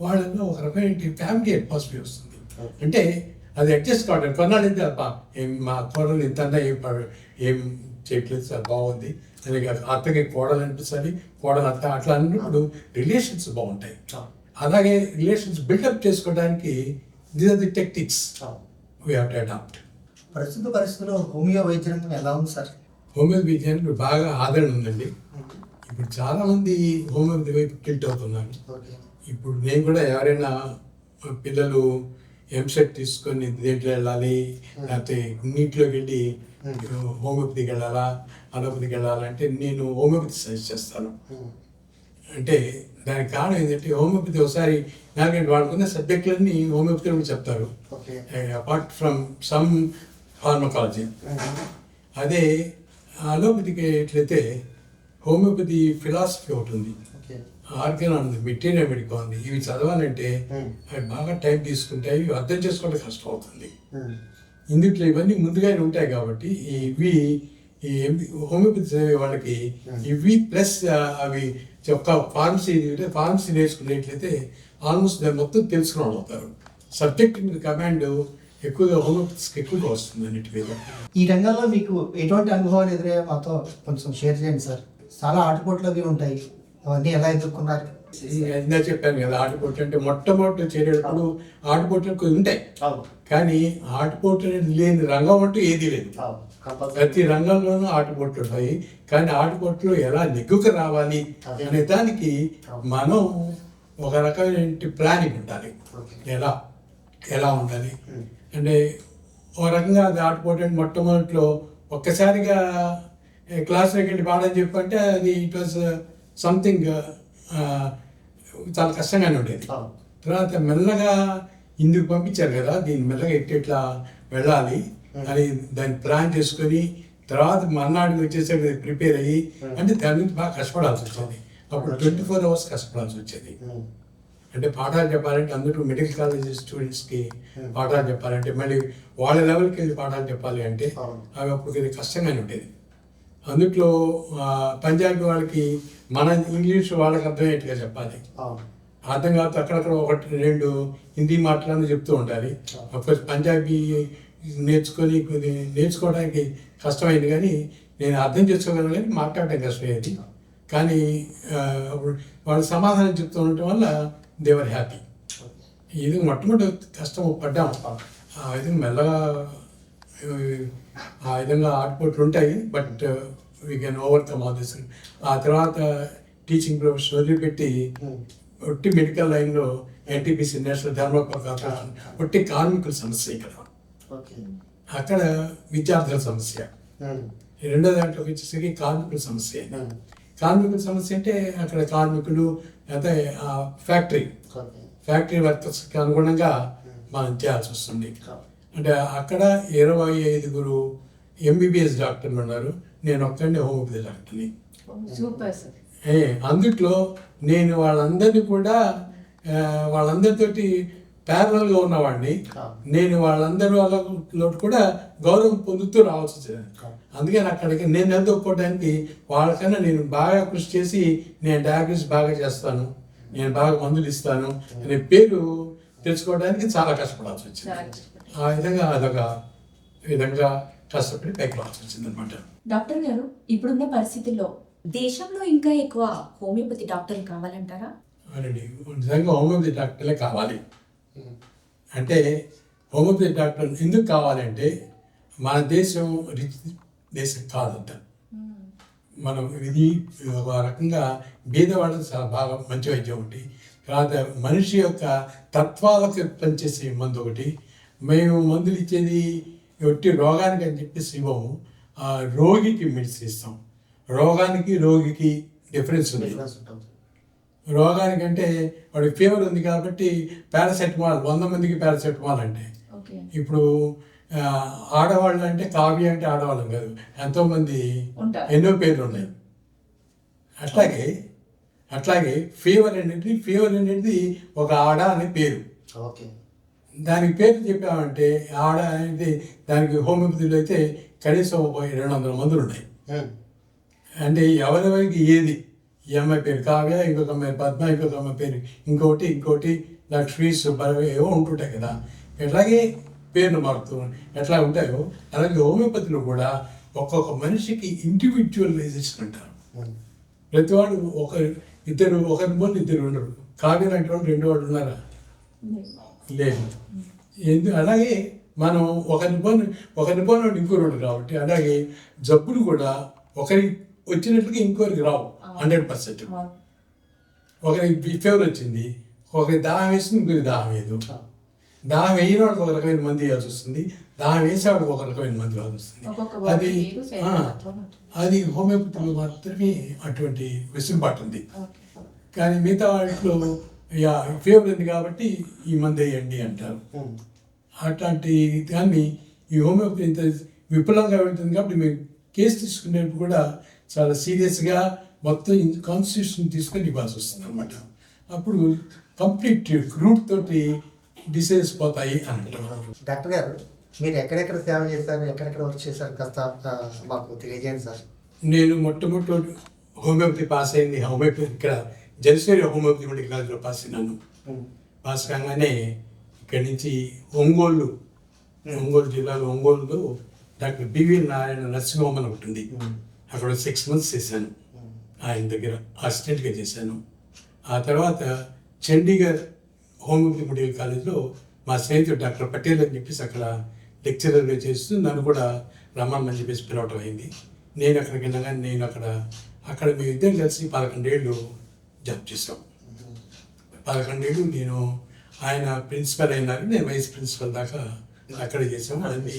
Speaker 3: వాళ్ళలో ఒక రకమైన ఫ్యామిలీ అట్మాస్ఫియర్ వస్తుంది. అంటే అది అడ్జస్ట్ కావడం కొన్నాళ్ళు అయితే ఏం మా కోడలు ఇంత ఏం చేయట్లేదు సార్, బాగుంది అని అత్తకి కోడలు అనిపిస్తుంది, కోడలు అత్త అట్లా అన్నప్పుడు రిలేషన్స్ బాగుంటాయి. అలాగే రిలేషన్స్ బిల్డప్ చేసుకోవడానికి these are the techniques we have to adapt.
Speaker 2: ప్రస్తుత పరిస్థితుల్లో హోమియో వైద్య రంగం ఎలా ఉంది సార్?
Speaker 3: హోమియో విద్యానికి బాగా ఆదరణ ఉందండి. ఇప్పుడు చాలామంది హోమియోపతి వైపు టిల్ట్ అవుతున్నారు. ఇప్పుడు నేను కూడా ఎవరైనా పిల్లలు ఎంసెట్ తీసుకొని దేంట్లో వెళ్ళాలి, లేకపోతే నీటిలోకి వెళ్ళి హోమియోపతికి వెళ్ళాలా, అలోపతికి వెళ్ళాలంటే నేను హోమియోపతి సజెస్ట్ చేస్తాను. అంటే దానికి కారణం ఏంటంటే హోమియోపతి ఒకసారి నాకంటే వాళ్ళకున్న సబ్జెక్టులన్నీ హోమియోపతిలో చెప్తారు, అపార్ట్ ఫ్రమ్ సమ్ ఫార్మకాలజీ. అదే అలోపతికి ఎట్లయితే హోమియోపతి ఫిలాసఫీ ఒకటి ఉంది, ఆర్గాన్ ఉంది, మెటీరియల్ మెడికల్ ఉంది. ఇవి చదవాలంటే అవి బాగా టైం తీసుకుంటాయి, ఇవి అర్థం చేసుకోవడం కష్టం అవుతుంది. ఇందుట్లో ఇవన్నీ ముందుగానే ఉంటాయి కాబట్టి ఇవి ఈ హోమియోపతి చదివే వాళ్ళకి ఇవి ప్లస్ అవి ఒక ఫార్మసీ నేర్చుకునేట్లయితే ఆల్మోస్ట్ దాన్ని మొత్తం తెలుసుకుని అవుతారు. సబ్జెక్ట్ మీద కమాండ్ ఎక్కువగా హోమియోపతికి ఎక్కువగా వస్తుంది అన్నిటి మీద.
Speaker 2: ఈ రంగంలో మీకు ఎటువంటి అనుభవాలు ఎదురయ్యా మాతో కొంచెం షేర్ చేయండి సార్. చాలా ఆటుపోట్లు అవి ఉంటాయి, అవన్నీ ఎలా ఎదుర్కొన్నారు?
Speaker 3: ఇందా చెప్పాను కదా, ఆటుపోట్లు అంటే మొట్టమొదటి చేరేటప్పుడు ఆటుపోట్లు కొన్ని ఉంటాయి, కానీ ఆటుపోట్లు లేని రంగం అంటూ ఏదీ లేదు. ప్రతి రంగంలోనూ ఆటుపోట్లు ఉంటాయి, కానీ ఆటుపోట్లు ఎలా నెగ్గుకు రావాలి అనే దానికి మనం ఒక రకమైన ప్లానింగ్ ఉండాలి. ఎలా ఉండాలి అంటే ఒక రకంగా అది ఆటుపోటు అంటే మొట్టమొదటిలో ఒక్కసారిగా క్లాస్లోకి వెళ్ళి పాడని చెప్పంటే అది ఇట్ వాజ్ సంథింగ్ చాలా కష్టంగానే ఉండేది. తర్వాత మెల్లగా ఇందుకు పంపించారు కదా, దీన్ని మెల్లగా ఎట్లా వెళ్ళాలి అని దాన్ని ప్లాన్ చేసుకొని తర్వాత మర్నాడికి వచ్చేసరికి ప్రిపేర్ అయ్యి అంటే దాని నుంచి బాగా కష్టపడాల్సి వచ్చేది. అప్పుడు 24 hours కష్టపడాల్సి వచ్చేది. అంటే పాఠాలు చెప్పాలంటే అందరూ మెడికల్ కాలేజ్ స్టూడెంట్స్కి పాఠాలు చెప్పాలంటే మళ్ళీ వాళ్ళ లెవెల్కి వెళ్ళి పాఠాలు చెప్పాలి అంటే అవి అప్పుడు కొద్దిగా కష్టంగానే ఉండేది. అందుట్లో పంజాబీ వాళ్ళకి మన ఇంగ్లీష్ వాళ్ళకి అర్థమయ్యేట్టుగా చెప్పాలి. అర్థం కాదు అక్కడక్కడ 1-2 హిందీ మాటలను చెప్తూ ఉండాలి. అఫ్కోర్స్ పంజాబీ నేర్చుకోవడానికి కష్టమైంది, కానీ నేను అర్థం చేసుకోగలను, కానీ మాట్లాడడం కష్టమయ్యేది. కానీ అప్పుడు వాళ్ళు సమాధానం చెప్తూ ఉండటం వల్ల దేవర్ హ్యాపీ. ఇది మొట్టమొదటి కష్టం పడ్డాం. ఆ విధంగా మెల్లగా ఆ విధంగా ఆటుపోట్లు ఉంటాయి, but we can overcome all this. ఆ తర్వాత టీచింగ్ ప్రొఫెషన్ వదిలిపెట్టి ఒట్టి మెడికల్ లైన్లో ఎన్టీపీసీ నేషనల్ థర్మోపవర్ కార్పొరేషన్ ఒట్టి కార్మికుల సమస్య ఇక్కడ. అక్కడ విద్యార్థుల సమస్య. రెండో దాంట్లో వచ్చేసరికి కార్మికుల సమస్య. కార్మికుల సమస్య అంటే అక్కడ కార్మికులు అయితే ఫ్యాక్టరీ వర్కర్స్కి అనుగుణంగా మనం చేయాల్సి వస్తుంది. అంటే అక్కడ 25 MBBS డాక్టర్లు ఉన్నారు, నేను ఒక్కడిని హోమియోపతి డాక్టర్ని. అందుట్లో నేను వాళ్ళందరినీ కూడా వాళ్ళందరితోటి ప్యారలల్గా ఉన్నవాడిని. నేను వాళ్ళందరిలో కూడా గౌరవం పొందుతూ రావాల్సి వచ్చేది. అందుకని అక్కడికి నేను ఎదుర్కోవడానికి వాళ్ళకన్నా నేను బాగా కృషి చేసి నేను డయాగ్నోస్ బాగా చేస్తాను, నేను బాగా మందులు ఇస్తాను అనే పేరు తెలుసుకోవడానికి చాలా కష్టపడాల్సి వచ్చింది. ఆ విధంగా అదొక విధంగా కష్టపడి పైకి రావాల్సి వచ్చింది అనమాట.
Speaker 1: డాక్టర్ గారు, ఇప్పుడున్న పరిస్థితుల్లో దేశంలో ఇంకా ఎక్కువ హోమియోపతి డాక్టర్లు కావాలంటారా?
Speaker 3: అవునండి, నిజంగా హోమియోపతి డాక్టర్లే కావాలి. అంటే హోమియోపతి డాక్టర్ ఎందుకు కావాలంటే మన దేశం రిచ్ దేశం కాదంట. మనం ఇది ఒక రకంగా బీదవాళ్ళకి చాలా బాగా మంచి వైద్యం ఒకటి, తర్వాత మనిషి యొక్క తత్వాలకు పనిచేసే మందు ఒకటి. మేము మందులు ఇచ్చేది ఒట్టి రోగానికి అని చెప్పేసి ఇవ్వము, ఆ రోగికి మెడిసిన్ ఇస్తాం. రోగికి డిఫరెన్స్ ఉంది. రోగానికంటే వాడికి ఫీవర్ ఉంది కాబట్టి పారాసెటమాల్ 100 మందికి పారాసెటమాల్ అంటే, ఇప్పుడు ఆడవాళ్ళు అంటే కావ్య అంటే ఆడవాళ్ళం కాదు, ఎంతోమంది ఎన్నో పేర్లు ఉన్నాయి. అట్లాగే ఫీవర్ అనేది ఒక ఆడ అనే పేరు. దానికి పేరు చెప్పామంటే ఆడ అనేది దానికి హోమియోపతిలో అయితే కనీసం 200 మందులు ఉన్నాయి. అంటే ఎవరెవరికి ఏది, ఈ అమ్మాయి పేరు కావ్య, ఇంకొక అమ్మాయి పద్మ, ఇంకొక అమ్మాయి పేరు ఇంకోటి లక్ష్మీ, సుబ్బరవి ఏవో ఉంటుంటాయి కదా. ఎట్లాగే పేర్లు మారుతూ ఎట్లా ఉంటాయో అలాగే హోమియోపతిలో కూడా ఒక్కొక్క మనిషికి ఇండివిజువలైజేషన్ అంటారు. ప్రతివాడు ఒకరి ముందు ఇద్దరు ఉండరు. కావ్య లాంటి వాళ్ళు 2 వాళ్ళు ఉన్నారా? లేదు. అలాగే మనం ఒకరి పోను ఇంకోరు ఉండరు కాబట్టి అలాగే జబ్బులు కూడా ఒకరి వచ్చినట్లుగా ఇంకోరికి రావు 100%. ఒకరికి ఫీవర్ వచ్చింది, ఒకరికి దాహం వేస్తుంది, ఇంకొకరికి దాహం వేయదు. దాహం వేయని వాడికి ఒక రకమైన మంది ఇవ్వాల్సి వస్తుంది, దాహం వేసేవాడికి ఒక రకమైన మంది ఇవ్వాల్సి వస్తుంది. అది హోమియోపతిలో మాత్రమే అటువంటి వెసులుబాటు ఉంది. కానీ మిగతా వాటిలో ఫీవర్ ఉంది కాబట్టి ఈ మంది వేయండి అంటారు. అట్లాంటి దాన్ని ఈ హోమియోపతి ఇంత విపులంగా వెళ్తుంది కాబట్టి మీరు కేసు తీసుకునేప్పుడు కూడా చాలా సీరియస్గా మొత్తం కాన్స్టిట్యూషన్ తీసుకొని ఇవ్వాల్సి వస్తుంది అనమాట. అప్పుడు కంప్లీట్ రూట్ తోటి డిసీజెస్ పోతాయి అని అంటారు.
Speaker 2: డాక్టర్ గారు, మీరు ఎక్కడెక్కడ సేవ చేశారు, ఎక్కడెక్కడ వర్క్ చేశారు కాస్త మాకు తెలియజేయండి సార్.
Speaker 3: నేను మొట్టమొదటి హోమియోపతి పాస్ అయింది. హోమియోపతి ఇక్కడ జనసేన హోమియోపతి మెడికల్ కాలేజ్లో పాస్ అయినాను. పాస్ కాగానే ఇక్కడి నుంచి ఒంగోలు జిల్లాలో ఒంగోలులో doctor BV Narayana nursing home అని ఒకటి ఉంది. అక్కడ 6 months చేశాను. ఆయన దగ్గర అసిస్టెంట్గా చేశాను. ఆ తర్వాత చండీగఢ్ హోమియోపతి మెడికల్ కాలేజ్లో మా స్నేహితుడు డాక్టర్ పటేల్ అని చెప్పేసి అక్కడ లెక్చరర్గా చేస్తూ నన్ను కూడా రమ్మని చెప్పేసి పిలవటం అయింది. నేను అక్కడికి వెళ్ళగానే నేను అక్కడ మేము ఇద్దరు కలిసి 11 ఏళ్ళు జాబ్ చేసాం. 11 ఏళ్ళు నేను ఆయన ప్రిన్సిపల్ అయినారు, నేను వైస్ ప్రిన్సిపల్ దాకా అక్కడ చేసాము. అన్ని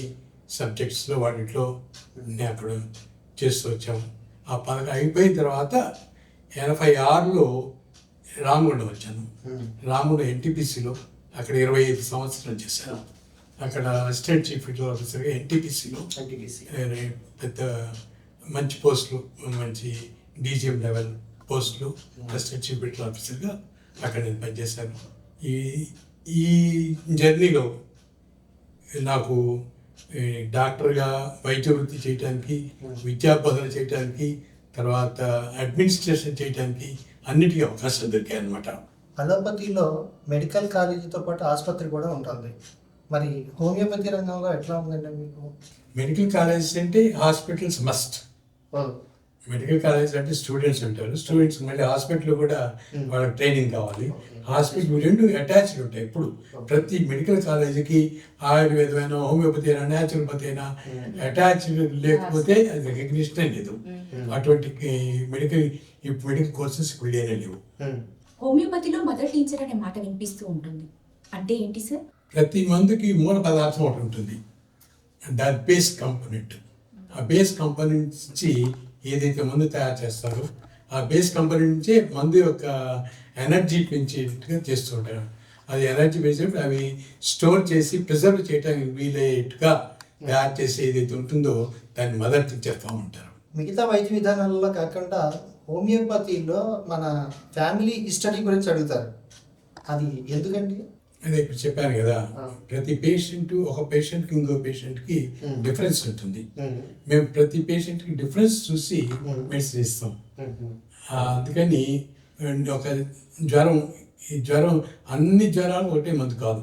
Speaker 3: సబ్జెక్ట్స్లో వాటిలో నేను అక్కడ చేస్తూ వచ్చాము. ఆ 11 అయిపోయిన తర్వాత 86లో రామగుండం వచ్చాను. రామగుండం ఎన్టీపీసీలో అక్కడ 25 సంవత్సరాలు చేశాను. అక్కడ అసిస్టెంట్ చీఫ్ మెడికల్ ఆఫీసర్గా ఎన్టీపీసీలో పెద్ద మంచి పోస్టులు, మంచి డీజీఎం లెవెల్ పోస్టులు, అసిస్టెంట్ చీఫ్ మెడికల్ ఆఫీసర్గా అక్కడ నేను పనిచేశాను. ఈ జర్నీలో నాకు డాక్టర్గా వైద్య వృత్తి చేయడానికి, విద్యాబోధన చేయడానికి, తర్వాత అడ్మినిస్ట్రేషన్ చేయడానికి అన్నిటికీ అవకాశాలు దొరికాయి అన్నమాట.
Speaker 2: అలోపతిలో మెడికల్ కాలేజీతో పాటు ఆసుపత్రి కూడా ఉంటుంది. మరి హోమియోపతి రంగంలో ఎట్లా ఉందండి మీకు?
Speaker 3: మెడికల్ కాలేజెస్ అంటే హాస్పిటల్స్ మస్ట్. మెడికల్ కాలేజ్ అంటే స్టూడెంట్స్ ఉంటారు. స్టూడెంట్స్ మళ్ళీ హాస్పిటల్ కూడా వాళ్ళకి ట్రైనింగ్ కావాలి. హాస్పిటల్ రెండు అటాచ్డ్ ఉంటాయి. ఇప్పుడు ప్రతి మెడికల్ కాలేజీకి ఆయుర్వేదమైన, హోమియోపతి అయినా, న్యాచురోపతి అయినా అటాచ్డ్ లేకపోతే అది రికగ్నిషన్ లేదు. అటువంటి మెడికల్ కోర్సెస్ ఇప్పుడు లేవు.
Speaker 1: హోమియోపతిలో మదర్ టీచర్ అనే మాట వినిపిస్తూ ఉంటుంది. అంటే ఏంటి సార్?
Speaker 3: ప్రతి మందుకి మూల పదార్థం ఒకటి ఉంటుంది, దాని బేస్ కాంపోనెంట్. ఆ బేస్ కాంపోనెంట్ నుంచి ఏదైతే మందు తయారు చేస్తారో ఆ బేస్ కాంపోనెంట్ నుంచే మందు యొక్క ఎనర్జీ పెంచేట్టుగా చేస్తుంటారు. అది ఎనర్జీ పెంచేటప్పుడు అవి స్టోర్ చేసి ప్రిజర్వ్ చేయడానికి వీలయ్యేట్టుగా తయారు చేసి ఏదైతే ఉంటుందో దాన్ని మదర్ చేస్తూ ఉంటారు.
Speaker 2: మిగతా వైద్య విధానాలలో కాకుండా హోమియోపతిలో మన ఫ్యామిలీ హిస్టరీ గురించి అడుగుతారు. అది ఎందుకండి?
Speaker 3: అదే ఇప్పుడు చెప్పాను కదా, ప్రతి పేషెంట్ ఒక పేషెంట్కి ఇంకో పేషెంట్కి డిఫరెన్స్ ఉంటుంది. మేము ప్రతి పేషెంట్కి డిఫరెన్స్ చూసి మెడిసిన్ ఇస్తాం. అందుకని ఒక ఈ జ్వరం అన్ని జ్వరాలు ఒకటే మందు కాదు.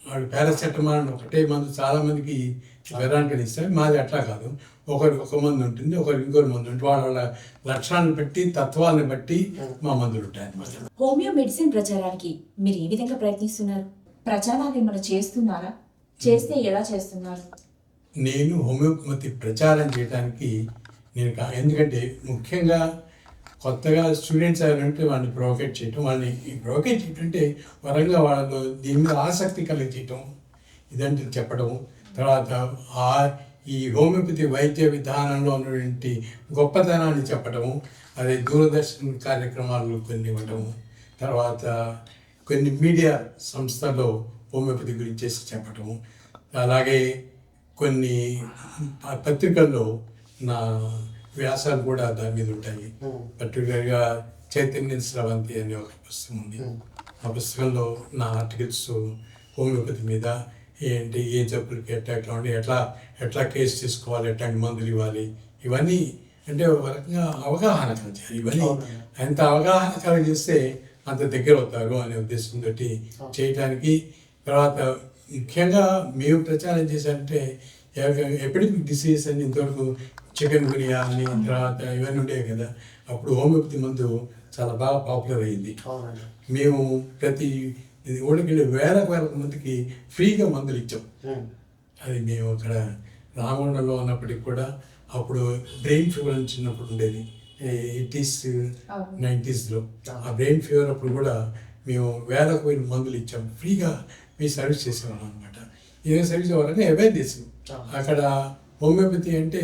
Speaker 3: వాడు పారాసెటమాల్ ఒకటే మందు చాలా మందికి జ్వరానికి ఇస్తారు. మాది అట్లా కాదు, ఒకరికి ఒక మందు ఉంటుంది, ఒకరికి ఇంకొక మందు ఉంటుంది. వాళ్ళ లక్షణాలను బట్టి, తత్వాన్ని బట్టి మా మందులు ఉంటాయి అన్నమాట.
Speaker 1: హోమియో మెడిసిన్ ప్రచారానికి మీరు ఏ విధంగా ప్రయత్నిస్తున్నారు? ప్రచారాలు ఏమైనా చేస్తున్నారా? చేస్తే ఎలా చేస్తున్నారు?
Speaker 3: నేను హోమియోపతి ప్రచారం చేయడానికి ఎందుకంటే ముఖ్యంగా కొత్తగా స్టూడెంట్స్ ఎవరంటే వాళ్ళని ప్రొవోకేట్ చేయటం, వాళ్ళని ప్రొవోకేట్ చేయటం అంటే వరంగా వాళ్ళు దీని మీద ఆసక్తి కలిగి చేయటం, ఇదంటే చెప్పడం. తర్వాత ఈ హోమియోపతి వైద్య విధానంలో ఉన్నటువంటి గొప్పతనాన్ని చెప్పటము, అదే దూరదర్శన్ కార్యక్రమాలు కొన్ని ఇవ్వటము, తర్వాత కొన్ని మీడియా సంస్థల్లో హోమియోపతి గురించి చెప్పటము, అలాగే కొన్ని పత్రికల్లో నా వ్యాసాలు కూడా దాని మీద ఉంటాయి. పర్టికులర్గా చైతన్య స్రవంతి అనే ఒక పుస్తకం ఉంది. ఆ పుస్తకంలో నా ఆర్టికల్స్ హోమియోపతి మీద ఏంటి, ఏ జబ్బులకి ఎట్లా ఉండి, ఎట్లా కేసు తీసుకోవాలి, ఎట్లాంటి మందులు ఇవ్వాలి, ఇవన్నీ అంటే ఒక రకంగా అవగాహన కలిగారు. ఇవన్నీ ఎంత అవగాహన కలిగిస్తే అంత దగ్గర అవుతారు అనే ఉద్దేశంతో చేయడానికి. తర్వాత ముఖ్యంగా మేము ప్రచారం చేశారంటే ఎపిడమిక్ డిసీజ్ అని ఇంతవరకు చికెన్ గునియా అని, తర్వాత ఇవన్నీ ఉండేవి కదా. అప్పుడు హోమియోపతి మందు చాలా బాగా పాపులర్ అయ్యింది. మేము ప్రతి ఊళ్ళకి వేల మందికి ఫ్రీగా మందులు ఇచ్చాం. అది మేము అక్కడ రామగుండంలో ఉన్నప్పటికి కూడా అప్పుడు బ్రెయిన్ ఫీవర్ అని చిన్నప్పుడు ఉండేది 80s 90sలో. ఆ బ్రెయిన్ ఫీవర్ అప్పుడు కూడా మేము వేలకు వేల మందులు ఇచ్చాం, ఫ్రీగా మేము సర్వీస్ చేసేవాళ్ళం అనమాట. ఇదే సర్వీస్ ఎవరైనా అవేర్నెస్. అక్కడ హోమియోపతి అంటే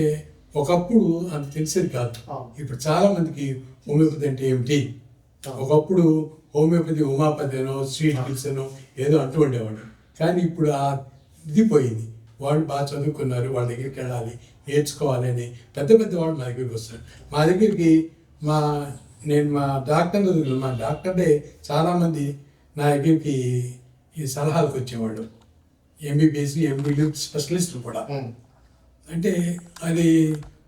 Speaker 3: ఒకప్పుడు అంత తెలిసేది కాదు. ఇప్పుడు చాలా మందికి హోమియోపతి అంటే ఏమిటి, ఒకప్పుడు హోమియోపతి ఉమాపతి అనో స్వీట్ కిల్స్ అనో ఏదో అంటూ ఉండేవాడు. కానీ ఇప్పుడు ఆ ఇది పోయింది. వాళ్ళు బాగా చదువుకున్నారు, వాళ్ళ దగ్గరికి వెళ్ళాలి, నేర్చుకోవాలి అని పెద్ద వాళ్ళు మా దగ్గరికి వస్తారు. మా దగ్గరికి నేను మా డాక్టర్డే చాలామంది నా దగ్గరికి ఈ సలహాలకు వచ్చేవాడు, ఎంబీబీఎస్ ఎంబీడీ స్పెషలిస్టులు కూడా. అంటే అది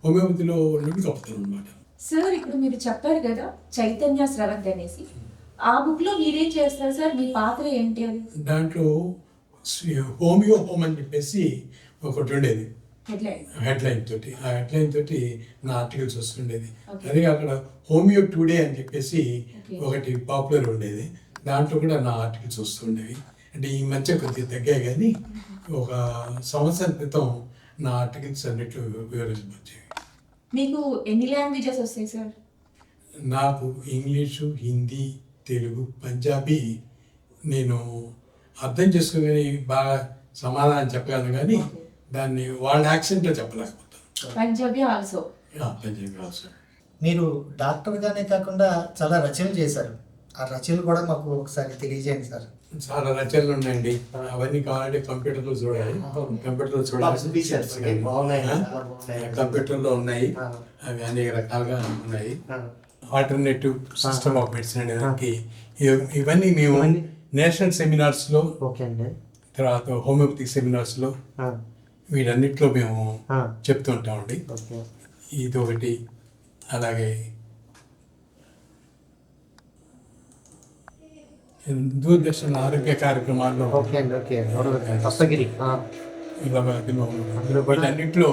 Speaker 3: హోమియోపతిలో నుండి గొప్పతనం అనమాట.
Speaker 1: సార్ ఇప్పుడు మీరు చెప్పారు కదా చైతన్య స్రవంతి అనేసి, ఆ బుక్ లో మీరేం చేస్తారు సార్? మీ పాత్ర ఏంటి అది?
Speaker 3: దాంట్లో హోమియో హోమ్ అని చెప్పేసి ఒకటి ఉండేది హెడ్లైన్ తోటి. ఆ హెడ్లైన్ తోటి నా ఆర్టికల్స్ వస్తుండేది. అదే అక్కడ హోమియో టుడే అని చెప్పేసి ఒకటి పాపులర్ ఉండేది, దాంట్లో కూడా నా ఆర్టికల్స్ వస్తుండేవి. అంటే ఈ మధ్య కొద్దిగా తగ్గాయి, కానీ ఒక సంవత్సరం క్రితం నా ఆర్టికల్స్ అన్నిట్లు వివరించవచ్చు.
Speaker 1: మీకు ఎన్ని లాంగ్వేజెస్ వస్తాయి సార్?
Speaker 3: నాకు ఇంగ్లీషు, హిందీ, తెలుగు, పంజాబీ నేను అర్థం చేసుకుని బాగా సమాధానం చెప్పగలను, కానీ దాన్ని వాళ్ళ యాక్సెంట్లో చెప్పలేకపోతాను.
Speaker 1: పంజాబీ ఆల్సో?
Speaker 3: పంజాబీ ఆల్సో.
Speaker 2: మీరు డాక్టర్గానే కాకుండా చాలా రచనలు చేశారు. ఆ రచనలు కూడా మాకు ఒకసారి తెలియజేయండి సార్.
Speaker 3: చాలా రచనలు ఉన్నాయండి, అవన్నీ కావాలంటే కంప్యూటర్లో చూడాలి. కంప్యూటర్లో కంప్యూటర్లో ఉన్నాయి, అవి అనేక రకాలుగా ఉన్నాయి. ఆల్టర్నేటివ్ సిస్టమ్ ఆఫ్ మెడిసిన్ అనే దానికి ఇవన్నీ మేము నేషనల్ సెమినార్స్లో, తర్వాత హోమియోపతిక్ సెమినార్స్లో, వీటన్నిటిలో మేము చెప్తూ ఉంటామండి. ఇది ఒకటి. అలాగే దూరదర్శన్ ఆరోగ్య కార్యక్రమాల్లో వీటన్నిటిలో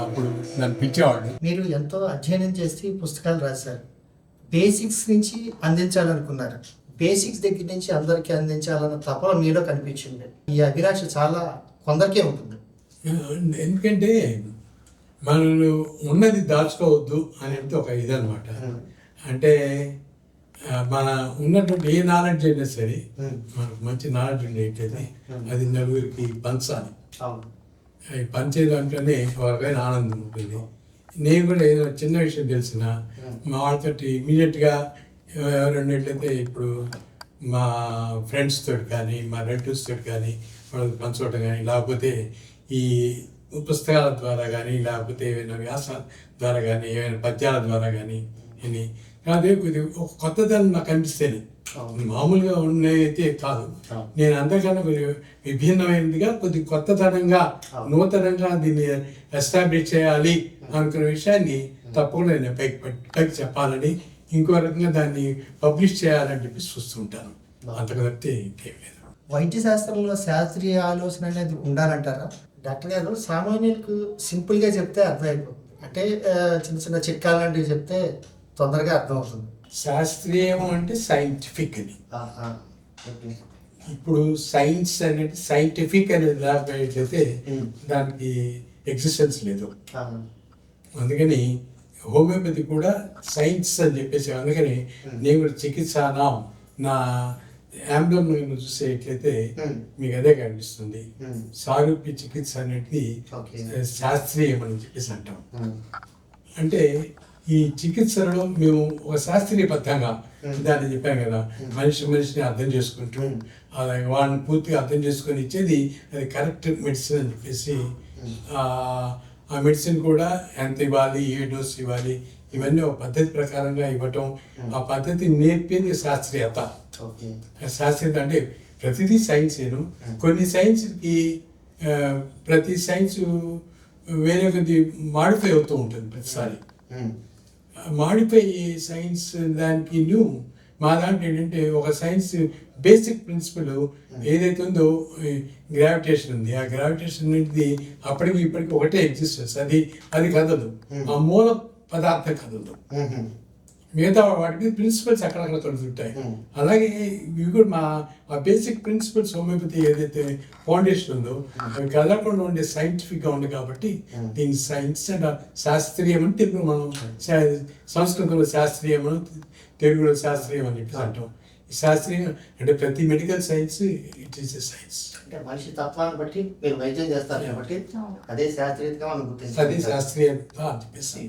Speaker 3: అప్పుడు నన్ను పిలిచేవాడు.
Speaker 2: మీరు ఎంతో అధ్యయనం చేసి పుస్తకాలు రాశారు. బేసిక్స్ నుంచి అందించాలనుకున్నారు. బేసిక్స్ దగ్గర నుంచి అందరికీ అందించాలన్న తపన మీలో కనిపించింది. ఈ అభిలాష చాలా కొందరికే ఉంటుంది.
Speaker 3: ఎందుకంటే మనల్ని ఉన్నది దాచుకోవద్దు అనేది ఒక ఇదనమాట. అంటే మన ఉన్నటువంటి ఏ నాలెడ్జ్ అయినా సరే, మనకు మంచి నాలెడ్జ్ ఉండేది అది నలుగురికి పంచాలి. అవి పంచే దాంట్లోనే వాళ్ళకైన ఆనందం ఉంటుంది. నేను కూడా ఏదో చిన్న విషయం తెలిసిన మా వాళ్ళతో ఇమీడియట్గా ఎవరున్నట్లయితే, ఇప్పుడు మా ఫ్రెండ్స్ తోటి కానీ, మా రిలేటివ్స్ తోటి కానీ వాళ్ళకి పంచుకోవటం కానీ, లేకపోతే ఈ పుస్తకాల ద్వారా కానీ, లేకపోతే ఏమైనా వ్యాసాల ద్వారా కానీ, ఏమైనా పద్యాల ద్వారా కానీ, అని అదే కొద్దిగా ఒక కొత్తదనం నాకు అనిపిస్తేనే, మామూలుగా ఉన్నైతే కాదు, నేను అందరికన్నా కొద్దిగా విభిన్నమైనదిగా, కొద్ది కొత్తదనంగా, నూతనంగా దీన్ని ఎస్టాబ్లిష్ చేయాలి అనుకున్న విషయాన్ని తప్పకుండా నేను పైకి చెప్పాలని, ఇంకో రకంగా దాన్ని పబ్లిష్ చేయాలని చెప్పి చూస్తుంటాను. అంతకు తప్పితే ఇంకేం లేదు.
Speaker 2: వైద్య శాస్త్రంలో శాస్త్రీయ ఆలోచన అనేది ఉండాలంటారా డాక్టర్ గారు? సామాన్యులకు సింపుల్గా చెప్తే అర్థమైపోతుంది, అంటే చిన్న చిన్న చిట్కాలు లాంటివి చెప్తే తొందరగా అర్థమవుతుంది.
Speaker 3: శాస్త్రీయం అంటే సైంటిఫిక్ అని. ఇప్పుడు సైన్స్ అనేది సైంటిఫిక్ అనేది లేకపోతే దానికి ఎగ్జిస్టెన్స్ లేదు. అందుకని హోమియోపతి కూడా సైన్స్ అని చెప్పేసి, అందుకని నేను కూడా చికిత్సానాం నా యాంబ్లం చూసేట్లయితే మీకు అదే కనిపిస్తుంది. సారూప్య చికిత్స అనేది శాస్త్రీయం అని చెప్పేసి అంటాం. అంటే ఈ చికిత్సలో మేము ఒక శాస్త్రీయబద్ధంగా దాన్ని చెప్పాం కదా, మనిషిని అర్థం చేసుకుంటూ అలాగే వాళ్ళని పూర్తిగా అర్థం చేసుకొని ఇచ్చేది అది కరెక్ట్ మెడిసిన్ అని చెప్పేసి, ఆ మెడిసిన్ కూడా ఎంత ఇవ్వాలి, ఏ డోస్ ఇవ్వాలి, ఇవన్నీ ఒక పద్ధతి ప్రకారంగా ఇవ్వటం, ఆ పద్ధతి నేర్పేది శాస్త్రీయత. శాస్త్రీయత అంటే ప్రతిదీ సైన్సేను. కొన్ని సైన్స్కి ప్రతి సైన్స్ వేరే కొద్ది మాడిఫై అవుతూ ఉంటుంది ప్రతిసారి. మాడిఫై సైన్స్ దానికి మా దాంట్లో ఏంటంటే ఒక సైన్స్ బేసిక్ ప్రిన్సిపల్ ఏదైతే ఉందో గ్రావిటేషన్ ఉంది. ఆ గ్రావిటేషన్ అనేది అప్పటికి ఇప్పటికి ఒకటే ఎగ్జిస్టెన్స్, అది కదదు, ఆ మూల పదార్థం కదదు. మిగతా వాటికి ప్రిన్సిపల్స్ అక్కడక్కడ తొలుతుంటాయి. అలాగే ఇవి కూడా ఆ బేసిక్ ప్రిన్సిపల్స్ హోమియోపతి ఏదైతే ఫౌండేషన్ ఉందో అవి కదలకుండా ఉండే సైంటిఫిక్గా ఉంది. కాబట్టి దీని సైన్స్ అండ్ శాస్త్రీయం అని తెలుగు మనం సంస్కృతంలో శాస్త్రీయం అని, తెలుగులో శాస్త్రీయం అని చెప్పేసి అంటాం. శాస్త్రీయం అంటే ప్రతి medical science it is a science.
Speaker 2: అంటే మనిషి తత్వాన్ని బట్టి మీరు వైద్యం చేస్తారు కాబట్టి అదే శాస్త్రీయతగా మనం గుర్తించాలి.
Speaker 3: అదే శాస్త్రీయత అని చెప్పేసి.